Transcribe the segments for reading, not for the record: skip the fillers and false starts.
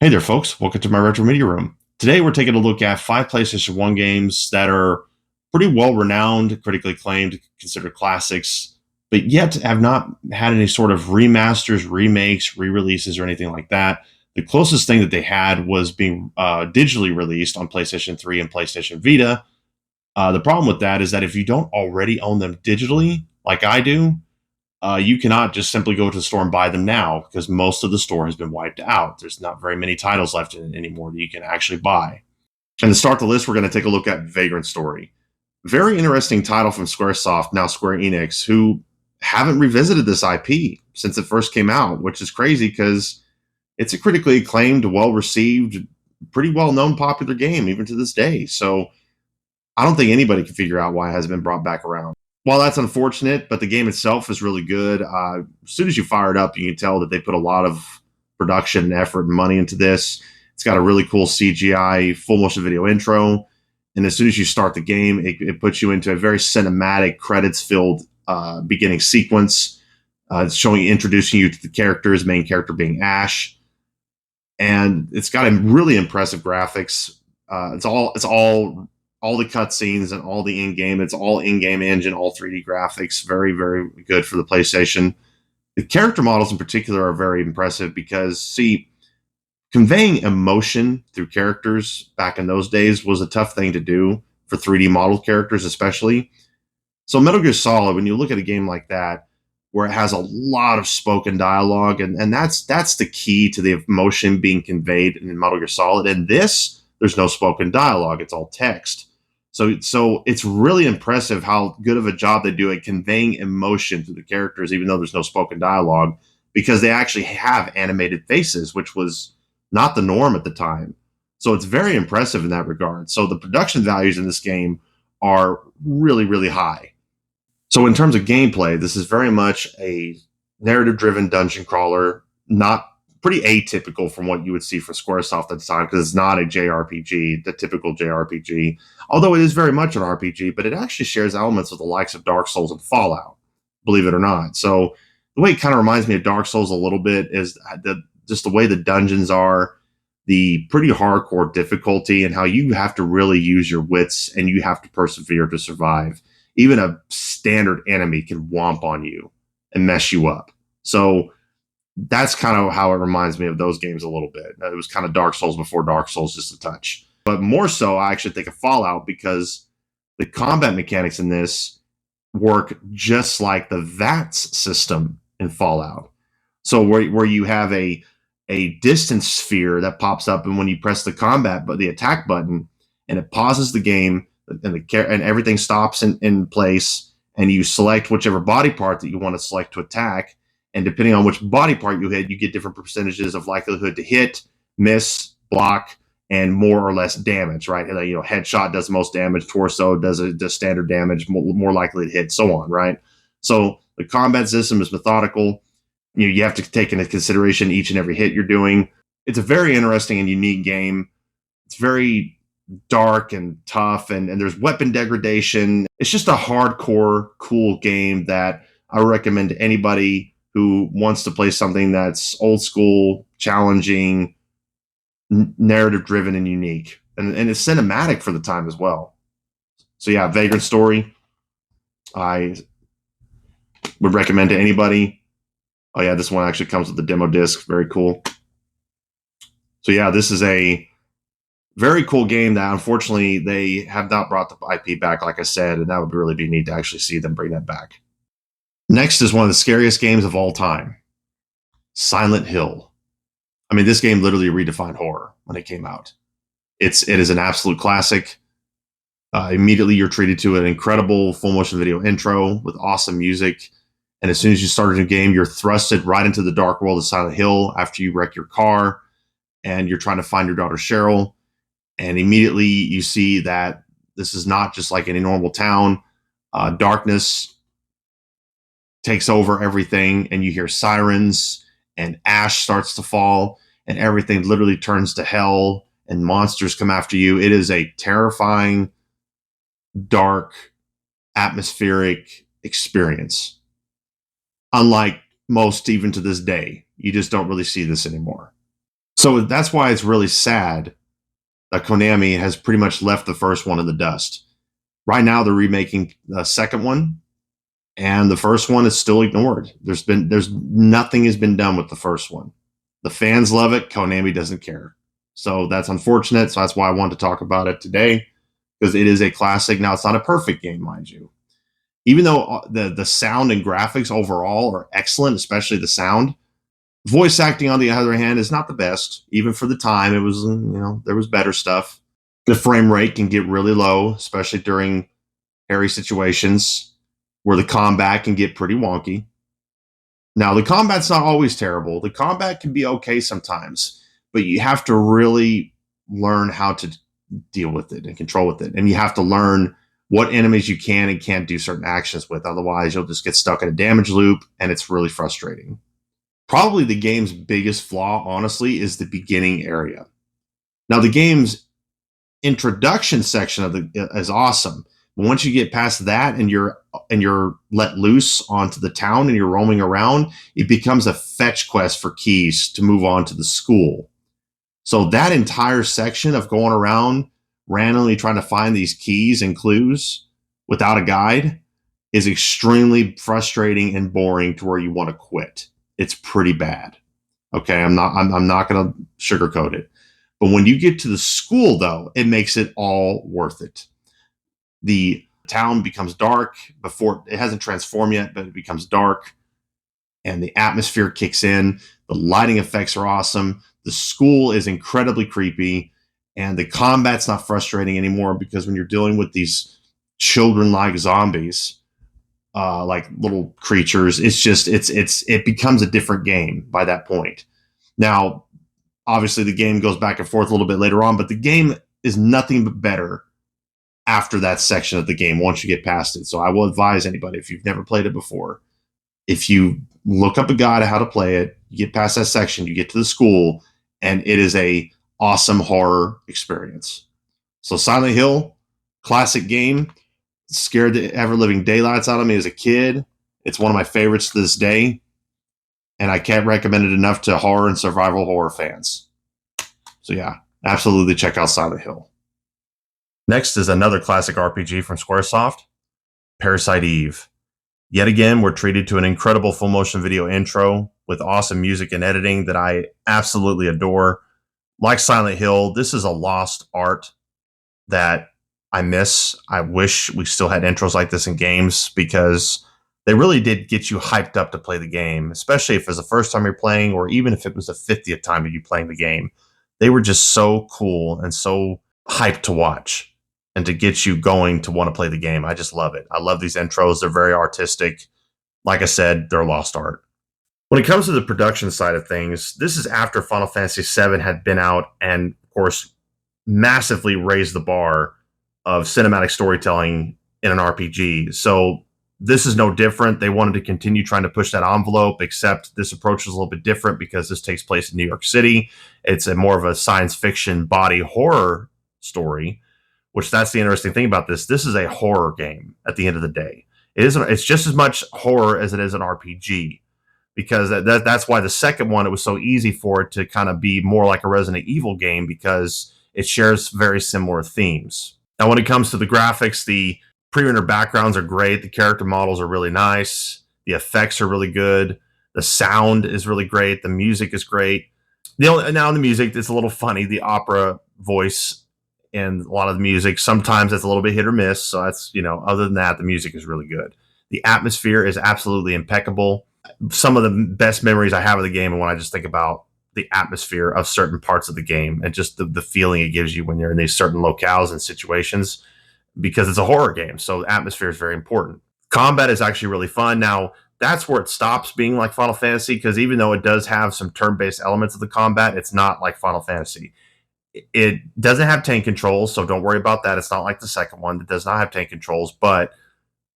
Hey there, folks. Welcome to my Retro Media Room. Today, we're taking a look at 5 PlayStation 1 games that are pretty well renowned, critically acclaimed, considered classics, but yet have not had any sort of remasters, remakes, re releases, or anything like that. The closest thing that they had was being digitally released on PlayStation 3 and PlayStation Vita. The problem with that is that if you don't already own them digitally, like I do, you cannot just simply go to the store and buy them now because most of the store has been wiped out. There's not very many titles left in it anymore that you can actually buy. And to start the list, we're going to take a look at Vagrant Story. Very interesting title from Squaresoft, now Square Enix, who haven't revisited this IP since it first came out, which is crazy because it's a critically acclaimed, well received, pretty well known popular game even to this day. So I don't think anybody can figure out why it hasn't been brought back around. While that's unfortunate, but the game itself is really good. As soon as you fire it up, you can tell that they put a lot of production and effort and money into this. It's got a really cool CGI full motion video intro. And as soon as you start the game, it puts you into a very cinematic, credits filled beginning sequence, introducing you to the characters, main character being Ash. And it's got a really impressive graphics. It's all the cutscenes and all the in-game. It's all in-game engine, all 3D graphics. Very, very good for the PlayStation. The character models in particular are very impressive because, see, conveying emotion through characters back in those days was a tough thing to do for 3D model characters, especially. So Metal Gear Solid, when you look at a game like that, where it has a lot of spoken dialogue, and that's the key to the emotion being conveyed in Metal Gear Solid. And this, there's no spoken dialogue; it's all text. So it's really impressive how good of a job they do at conveying emotion to the characters, even though there's no spoken dialogue, because they actually have animated faces, which was not the norm at the time. So it's very impressive in that regard. So the production values in this game are really, really high. So in terms of gameplay, this is very much a narrative-driven dungeon crawler, not pretty atypical from what you would see from Squaresoft at the time because it's not a JRPG, the typical JRPG. Although it is very much an RPG, but it actually shares elements with the likes of Dark Souls and Fallout, believe it or not. So the way it kind of reminds me of Dark Souls a little bit is just the way the dungeons are, the pretty hardcore difficulty, and how you have to really use your wits and you have to persevere to survive. Even a standard enemy can womp on you and mess you up. So that's kind of how it reminds me of those games a little bit. It was kind of Dark Souls before Dark Souls, just a touch. But more so, I actually think of Fallout because the combat mechanics in this work just like the VATS system in Fallout. So where you have a distance sphere that pops up, and when you press the attack button, and it pauses the game, and everything stops in place, and you select whichever body part that you want to select to attack. And depending on which body part you hit, you get different percentages of likelihood to hit, miss, block, and more or less damage, right? Headshot does the most damage, torso does standard damage, more likely to hit, so on, right? So the combat system is methodical. You have to take into consideration each and every hit you're doing. It's a very interesting and unique game. It's very dark and tough, and there's weapon degradation. It's just a hardcore, cool game that I recommend to anybody who wants to play something that's old school, challenging, narrative driven, and unique. And it's cinematic for the time as well. So yeah, Vagrant Story, I would recommend to anybody. Oh yeah, this one actually comes with the demo disc. Very cool. So yeah, this is a very cool game that unfortunately they have not brought the IP back, like I said, and that would really be neat to actually see them bring that back. Next is one of the scariest games of all time, Silent Hill. I mean, this game literally redefined horror when it came out. It is an absolute classic. Immediately, you're treated to an incredible full motion video intro with awesome music. And as soon as you start a new game, you're thrusted right into the dark world of Silent Hill after you wreck your car and you're trying to find your daughter Cheryl. And immediately you see that this is not just like any normal town. Darkness takes over everything, and you hear sirens, and ash starts to fall, and everything literally turns to hell, and monsters come after you. It is a terrifying, dark, atmospheric experience. Unlike most, even to this day, you just don't really see this anymore. So that's why it's really sad that Konami has pretty much left the first one in the dust. Right now, they're remaking the second one, and the first one is still ignored. There's nothing has been done with the first one. The fans love it. Konami doesn't care. So that's unfortunate. So that's why I wanted to talk about it today, because it is a classic. Now, it's not a perfect game, mind you. Even though the sound and graphics overall are excellent, especially the sound, voice acting on the other hand is not the best. Even for the time, it was, there was better stuff. The frame rate can get really low, especially during hairy situations where the combat can get pretty wonky. Now, the combat's not always terrible. The combat can be okay sometimes, but you have to really learn how to deal with it and control with it. And you have to learn what enemies you can and can't do certain actions with. Otherwise, you'll just get stuck in a damage loop, and it's really frustrating. Probably the game's biggest flaw, honestly, is the beginning area. Now, the game's introduction section is awesome. But once you get past that and you're let loose onto the town and you're roaming around, it becomes a fetch quest for keys to move on to the school. So that entire section of going around randomly trying to find these keys and clues without a guide is extremely frustrating and boring to where you want to quit. It's pretty bad. Okay, I'm not going to sugarcoat it. But when you get to the school, though, it makes it all worth it. The town becomes dark before it hasn't transformed yet, but it becomes dark, and the atmosphere kicks in. The lighting effects are awesome. The school is incredibly creepy, and the combat's not frustrating anymore because when you're dealing with these children-like zombies, like little creatures, it becomes a different game by that point. Now, obviously, the game goes back and forth a little bit later on, but the game is nothing but better after that section of the game once you get past it. So I will advise anybody, if you've never played it before, if you look up a guide of how to play it, you get past that section, you get to the school, and it is a awesome horror experience. So Silent Hill, classic game, scared the ever-living daylights out of me as a kid. It's one of my favorites to this day, and I can't recommend it enough to horror and survival horror fans. So yeah, absolutely check out Silent Hill. Next is another classic RPG from Squaresoft, Parasite Eve. Yet again, we're treated to an incredible full motion video intro with awesome music and editing that I absolutely adore. Like Silent Hill, this is a lost art that I miss. I wish we still had intros like this in games because they really did get you hyped up to play the game, especially if it was the first time you're playing or even if it was the 50th time of you playing the game. They were just so cool and so hyped to watch and to get you going to want to play the game. I just love it. I love these intros. They're very artistic. Like I said, they're lost art. When it comes to the production side of things, this is after Final Fantasy VII had been out and, of course, massively raised the bar of cinematic storytelling in an RPG. So this is no different. They wanted to continue trying to push that envelope, except this approach is a little bit different because this takes place in New York City. It's a more of a science fiction body horror story, which that's the interesting thing about this. This is a horror game at the end of the day. It's just as much horror as it is an RPG, because that's why the second one, it was so easy for it to kind of be more like a Resident Evil game because it shares very similar themes. Now, when it comes to the graphics, the pre-rendered backgrounds are great. The character models are really nice. The effects are really good. The sound is really great. The music is great. Now, the music, it's a little funny. The opera voice and a lot of the music, sometimes it's a little bit hit or miss. So that's, other than that, the music is really good. The atmosphere is absolutely impeccable. Some of the best memories I have of the game, and when I just think about the atmosphere of certain parts of the game and just the feeling it gives you when you're in these certain locales and situations, because it's a horror game. So atmosphere is very important. Combat is actually really fun. Now, that's where it stops being like Final Fantasy, because even though it does have some turn-based elements of the combat, it's not like Final Fantasy. It doesn't have tank controls, so don't worry about that. It's not like the second one that does not have tank controls, but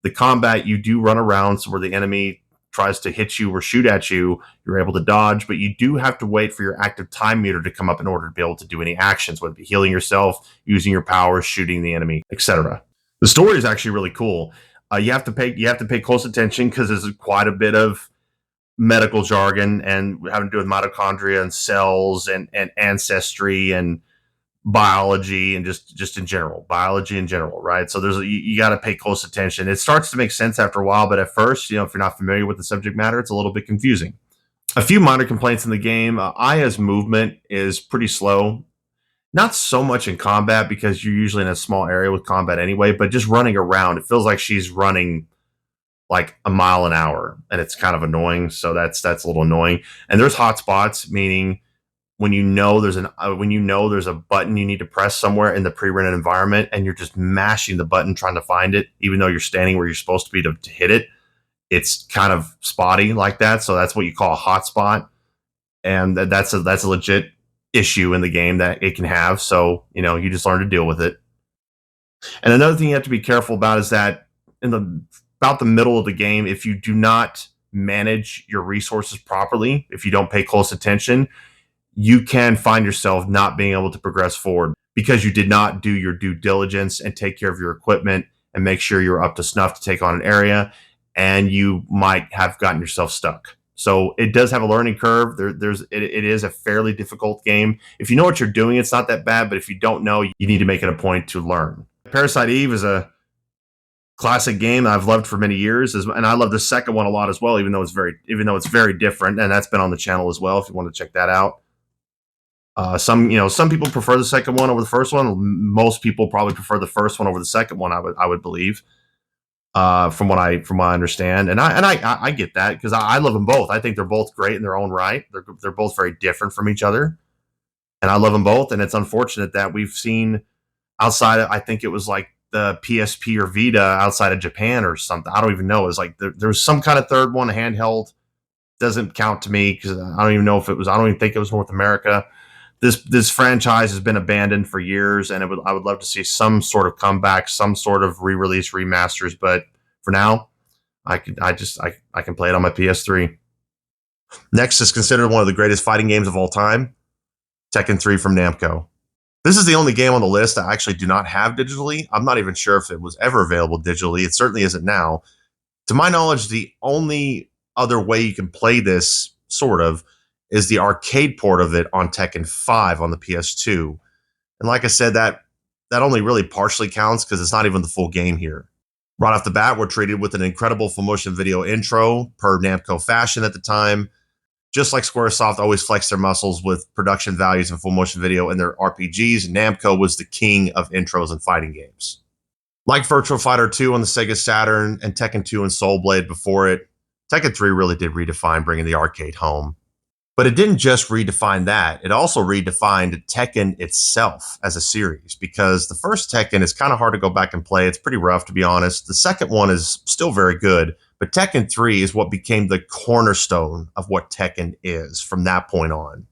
the combat, you do run around, so where the enemy tries to hit you or shoot at you, you're able to dodge, but you do have to wait for your active time meter to come up in order to be able to do any actions, whether it be healing yourself, using your powers, shooting the enemy, etc. The story is actually really cool. You have to pay close attention because there's quite a bit of medical jargon and having to do with mitochondria and cells and ancestry and biology and just in general, biology in general, right? So you got to pay close attention. It starts to make sense after a while, but at first, if you're not familiar with the subject matter, it's a little bit confusing. A few minor complaints in the game. Aya's movement is pretty slow. Not so much in combat because you're usually in a small area with combat anyway, but just running around, it feels like she's running like a mile an hour, and it's kind of annoying. So that's a little annoying. And there's hot spots, meaning when you know there's a button you need to press somewhere in the pre-rendered environment, and you're just mashing the button trying to find it, even though you're standing where you're supposed to be to hit it. It's kind of spotty like that, so that's what you call a hotspot, and that's a legit issue in the game that it can have. So you just learn to deal with it. And another thing you have to be careful about is that in the about the middle of the game, if you do not manage your resources properly, if you don't pay close attention, you can find yourself not being able to progress forward because you did not do your due diligence and take care of your equipment and make sure you're up to snuff to take on an area, and you might have gotten yourself stuck. So it does have a learning curve. It is a fairly difficult game. If you know what you're doing, it's not that bad, but if you don't know, you need to make it a point to learn. Parasite Eve is a classic game I've loved for many years, and I love the second one a lot as well, even though it's very different, and that's been on the channel as well if you want to check that out. Some people prefer the second one over the first one. Most people probably prefer the first one over the second one. I would believe, from what I understand, and I get that because I love them both. I think they're both great in their own right. They're both very different from each other, and I love them both. And it's unfortunate that we've seen outside of, I think it was like the PSP or Vita outside of Japan or something. I don't even know. It was like there was some kind of third one, a handheld. Doesn't count to me because I don't even know if it was. I don't even think it was North America. This franchise has been abandoned for years, and I would love to see some sort of comeback, some sort of re-release, remasters. But for now, I can play it on my PS3. Next is considered one of the greatest fighting games of all time, Tekken 3 from Namco. This is the only game on the list I actually do not have digitally. I'm not even sure if it was ever available digitally. It certainly isn't now. To my knowledge, the only other way you can play this, sort of, is the arcade port of it on Tekken 5 on the PS2. And like I said, that only really partially counts because it's not even the full game here. Right off the bat, we're treated with an incredible full motion video intro per Namco fashion at the time. Just like Squaresoft always flexed their muscles with production values and full motion video in their RPGs, Namco was the king of intros in fighting games. Like Virtua Fighter 2 on the Sega Saturn and Tekken 2 and Soul Blade before it, Tekken 3 really did redefine bringing the arcade home. But it didn't just redefine that. It also redefined Tekken itself as a series, because the first Tekken is kind of hard to go back and play. It's pretty rough, to be honest. The second one is still very good, but Tekken 3 is what became the cornerstone of what Tekken is from that point on.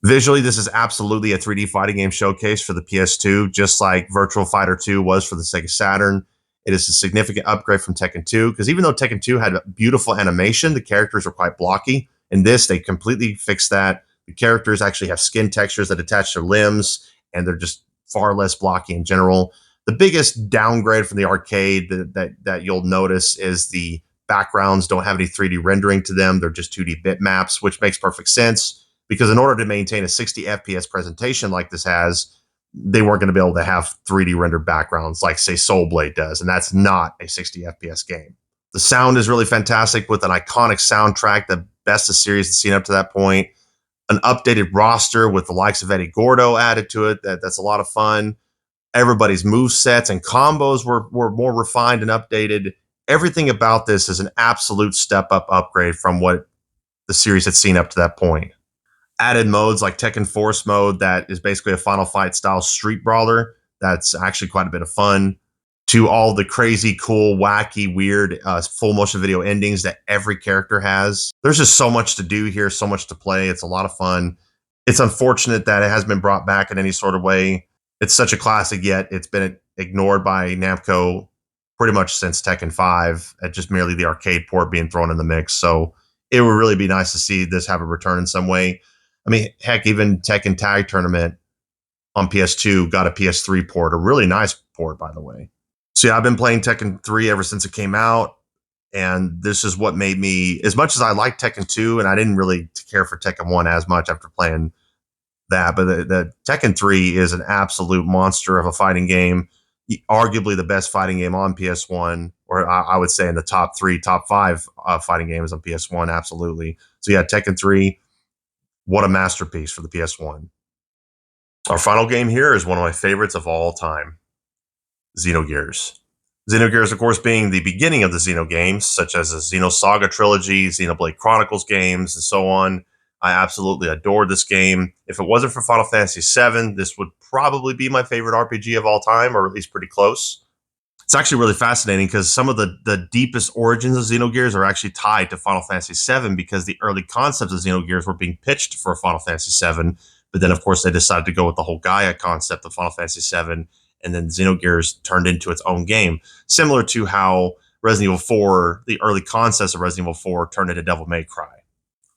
Visually, this is absolutely a 3D fighting game showcase for the PS2, just like Virtua Fighter 2 was for the Sega Saturn. It is a significant upgrade from Tekken 2, because even though Tekken 2 had beautiful animation, the characters were quite blocky. In this, they completely fixed that. The characters actually have skin textures that attach their limbs, and they're just far less blocky in general. The biggest downgrade from the arcade that you'll notice is the backgrounds don't have any 3D rendering to them. They're just 2D bitmaps, which makes perfect sense, because in order to maintain a 60 FPS presentation like this has, they weren't going to be able to have 3D rendered backgrounds like, say, Soul Blade does, and that's not a 60 FPS game. The sound is really fantastic with an iconic soundtrack, the best the series has seen up to that point. An updated roster with the likes of Eddie Gordo added to it. That's a lot of fun. Everybody's move sets and combos were more refined and updated. Everything about this is an absolute step-up upgrade from what the series had seen up to that point. Added modes like Tekken Force mode, that is basically a Final Fight style street brawler. That's actually quite a bit of fun. To all the crazy, cool, wacky, weird full motion video endings that every character has. There's just so much to do here, so much to play. It's a lot of fun. It's unfortunate that it hasn't been brought back in any sort of way. It's such a classic, yet it's been ignored by Namco pretty much since Tekken 5, at just merely the arcade port being thrown in the mix. So it would really be nice to see this have a return in some way. I mean, heck, even Tekken Tag Tournament on PS2 got a PS3 port, a really nice port, by the way. So yeah, I've been playing Tekken 3 ever since it came out. And this is what made me, as much as I like Tekken 2, and I didn't really care for Tekken 1 as much after playing that, but the Tekken 3 is an absolute monster of a fighting game, arguably the best fighting game on PS1, or I would say in the top three, top five fighting games on PS1, absolutely. So yeah, Tekken 3, what a masterpiece for the PS1. Our final game here is one of my favorites of all time, Xenogears. Xenogears, of course, being the beginning of the Xeno games, such as the Xenosaga trilogy, Xenoblade Chronicles games, and so on. I absolutely adored this game. If it wasn't for Final Fantasy VII, this would probably be my favorite RPG of all time, or at least pretty close. It's actually really fascinating because some of the deepest origins of Xenogears are actually tied to Final Fantasy VII because the early concepts of Xenogears were being pitched for Final Fantasy VII, but then of course they decided to go with the whole Gaia concept of Final Fantasy VII, and then Xenogears turned into its own game, similar to how Resident Evil 4, the early concepts of Resident Evil 4 turned into Devil May Cry.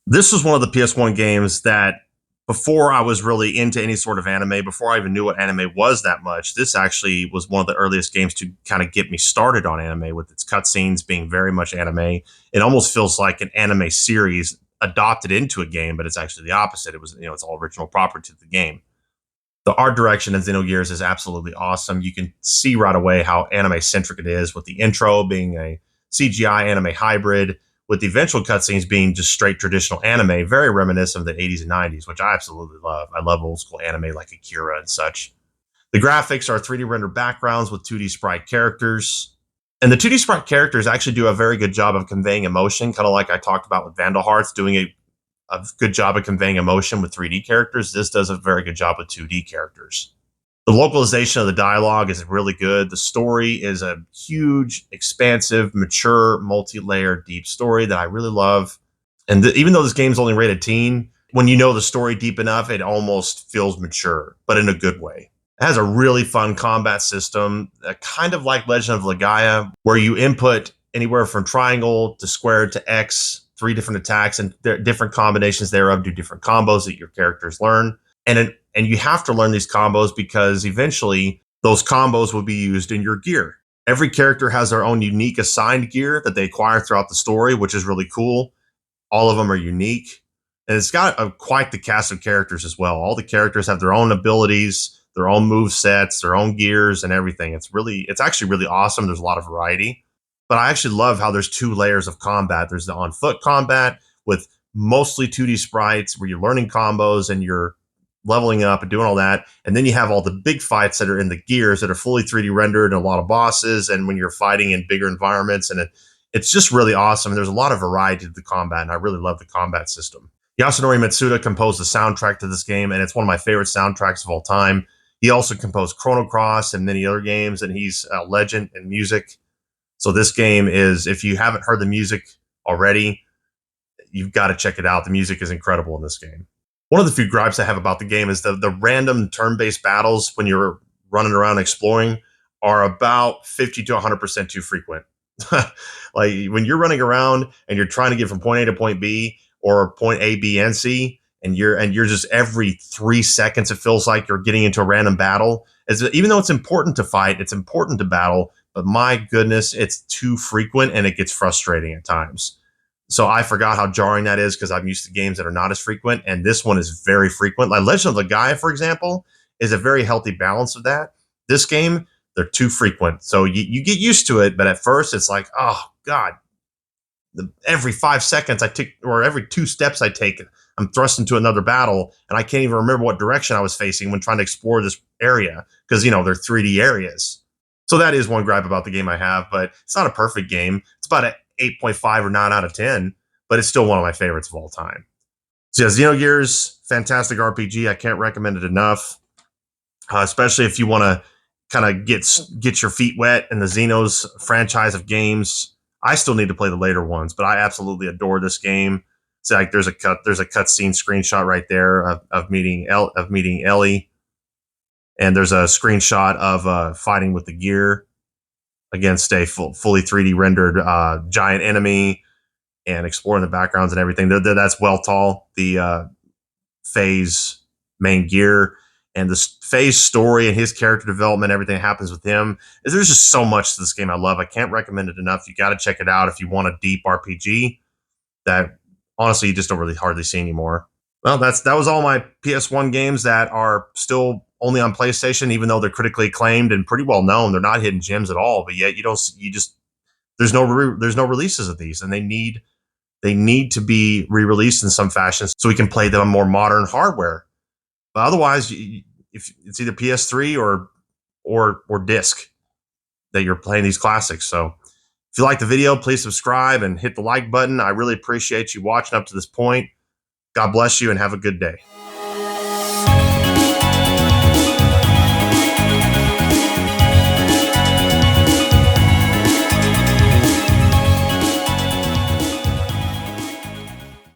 This was one of the PS1 games that before I was really into any sort of anime, before I even knew what anime was that much, this actually was one of the earliest games to kind of get me started on anime with its cutscenes being very much anime. It almost feels like an anime series adopted into a game, but it's actually the opposite. It was, it's all original property to the game. The art direction in Xenogears is absolutely awesome. You can see right away how anime centric it is, with the intro being a CGI anime hybrid, with the eventual cutscenes being just straight traditional anime, very reminiscent of the 80s and 90s, which I absolutely love. I love old school anime like Akira and such. The graphics are 3D rendered backgrounds with 2D sprite characters. And the 2D sprite characters actually do a very good job of conveying emotion, kind of like I talked about with Vandal Hearts, doing a good job of conveying emotion with 3D characters. This does a very good job with 2D characters. The localization of the dialogue is really good. The story is a huge, expansive, mature, multi-layered, deep story that I really love. And even though this game's only rated teen, when you know the story deep enough, it almost feels mature, but in a good way. It has a really fun combat system, kind of like Legend of Legaia, where you input anywhere from triangle to square to X, 3 different attacks, and different combinations thereof do different combos that your characters learn. And you have to learn these combos because eventually those combos will be used in your gear. Every character has their own unique assigned gear that they acquire throughout the story, which is really cool. All of them are unique. And it's got quite the cast of characters as well. All the characters have their own abilities, their own move sets, their own gears, and everything. It's actually really awesome. There's a lot of variety. But I actually love how there's 2 layers of combat. There's the on foot combat with mostly 2D sprites where you're learning combos and you're leveling up and doing all that. And then you have all the big fights that are in the gears that are fully 3D rendered and a lot of bosses. And when you're fighting in bigger environments, and it's just really awesome. There's a lot of variety to the combat, and I really love the combat system. Yasunori Mitsuda composed the soundtrack to this game, and it's one of my favorite soundtracks of all time. He also composed Chrono Cross and many other games, and he's a legend in music. So this game is, if you haven't heard the music already, you've got to check it out. The music is incredible in this game. One of the few gripes I have about the game is the random turn-based battles when you're running around exploring are about 50 to 100% too frequent. Like when you're running around and you're trying to get from point A to point B, or point A, B, and C, and you're just every 3 seconds it feels like you're getting into a random battle. Even though it's important to fight, it's important to battle, but my goodness, it's too frequent and it gets frustrating at times. So I forgot how jarring that is because I'm used to games that are not as frequent, and this one is very frequent. Like Legend of Legaia, for example, is a very healthy balance of that. This game, they're too frequent. So you get used to it, but at first it's like, oh, God. Every 5 seconds I take, or every 2 steps I take, I'm thrust into another battle, and I can't even remember what direction I was facing when trying to explore this area because, they're 3D areas. So that is one gripe about the game I have, but it's not a perfect game. It's about an 8.5 or 9 out of 10, but it's still one of my favorites of all time. So yeah, Xenogears, fantastic RPG. I can't recommend it enough, especially if you want to kind of get your feet wet in the Xenos franchise of games. I still need to play the later ones, but I absolutely adore this game. It's like there's a cutscene screenshot right there of meeting Ellie, and there's a screenshot of fighting with the gear against a fully 3D rendered giant enemy and exploring the backgrounds and everything. That's Weltall, the phase main gear. and the Faye's story and his character development, everything that happens with him. There's just so much to this game I love. I can't recommend it enough. You got to check it out if you want a deep RPG that honestly you just don't really hardly see anymore. Well, that was all my PS1 games that are still only on PlayStation, even though they're critically acclaimed and pretty well known. They're not hidden gems at all, but yet you just there's no releases of these, and they need to be re-released in some fashion so we can play them on more modern hardware. But otherwise, if it's either PS3 or disc that you're playing these classics. So if you like the video, please subscribe and hit the like button. I really appreciate you watching up to this point. God bless you and have a good day.